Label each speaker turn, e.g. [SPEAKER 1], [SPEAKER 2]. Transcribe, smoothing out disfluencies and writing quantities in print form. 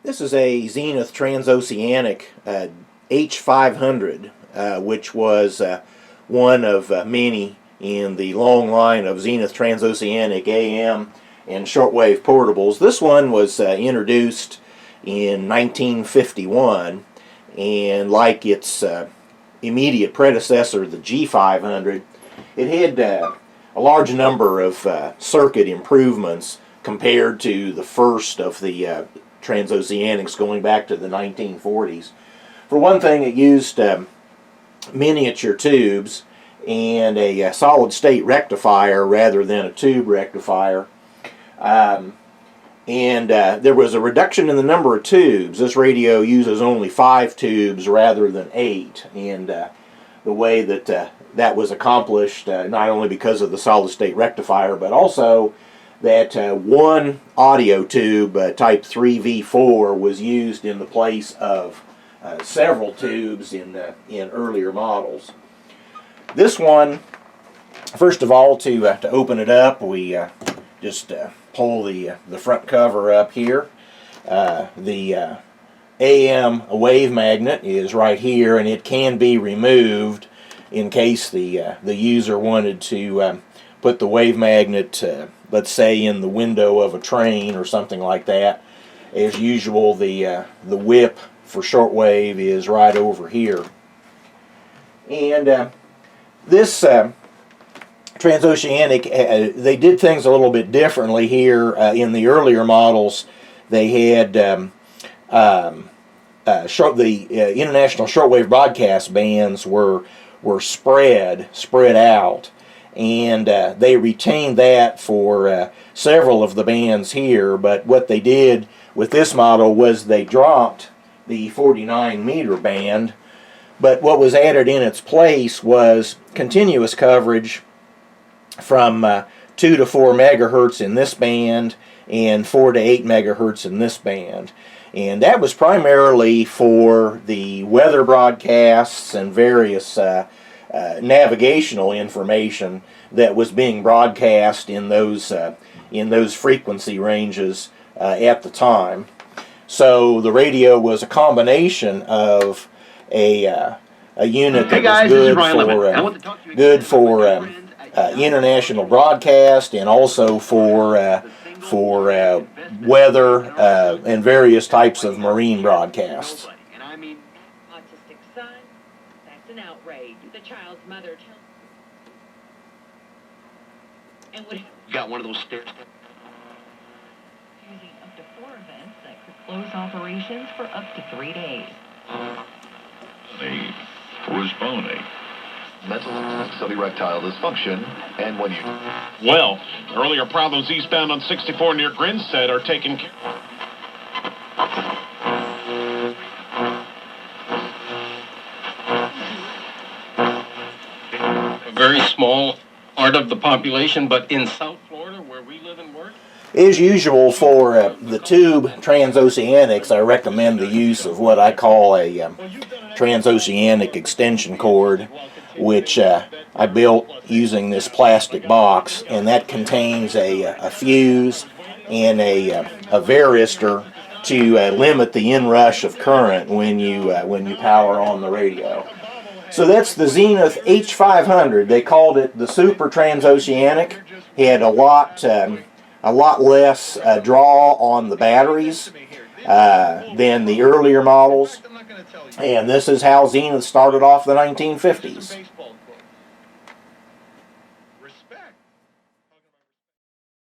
[SPEAKER 1] This is a Zenith Trans-Oceanic H500, which was one of many in the long line of Zenith Trans-Oceanic AM and shortwave portables. This one was introduced in 1951, and like its immediate predecessor, the G500, it had a large number of circuit improvements compared to the first of the Transoceanics going back to the 1940s. For one thing, it used miniature tubes and a solid state rectifier rather than a tube rectifier. There was a reduction in the number of tubes. This radio uses only 5 tubes rather than 8, and the way that that was accomplished, not only because of the solid state rectifier, but also that one audio tube, type 3V4, was used in the place of several tubes in earlier models. This one, first of all, to open it up, we just pull the front cover up here. The AM wave magnet is right here, and it can be removed in case the user wanted to put the wave magnet, let's say, in the window of a train or something like that. As usual, the whip for shortwave is right over here. And this Transoceanic, they did things a little bit differently here. In the earlier models, they had the international shortwave broadcast bands were spread out, and they retained that for several of the bands here. But what they did with this model was they dropped the 49 meter band, but what was added in its place was continuous coverage from 2 to 4 megahertz in this band and 4 to 8 megahertz in this band. And that was primarily for the weather broadcasts and various navigational information that was being broadcast in those frequency ranges at the time. So the radio was a combination of a unit that was good for international broadcast, and also for weather and various types of marine broadcasts.
[SPEAKER 2] And I mean, autistic son, that's an outrage. The child's mother and would
[SPEAKER 3] got one of those stairs.
[SPEAKER 2] Using up to 4 events that could close operations for up to 3 days.
[SPEAKER 4] Who's phony?
[SPEAKER 5] Mental erectile dysfunction, and when you...
[SPEAKER 6] Well, earlier problems eastbound on 64 near Grinstead are taken care of.
[SPEAKER 7] A very small part of the population, but in South Florida, where we live and work.
[SPEAKER 1] As usual, for the tube Transoceanics, I recommend the use of what I call a transoceanic extension cord, which I built using this plastic box, and that contains a fuse and a varistor to limit the inrush of current when you power on the radio. So that's the Zenith H500. They called it the Super Transoceanic. It had a lot less draw on the batteries than the earlier models, and this is how Zenith started off the 1950s.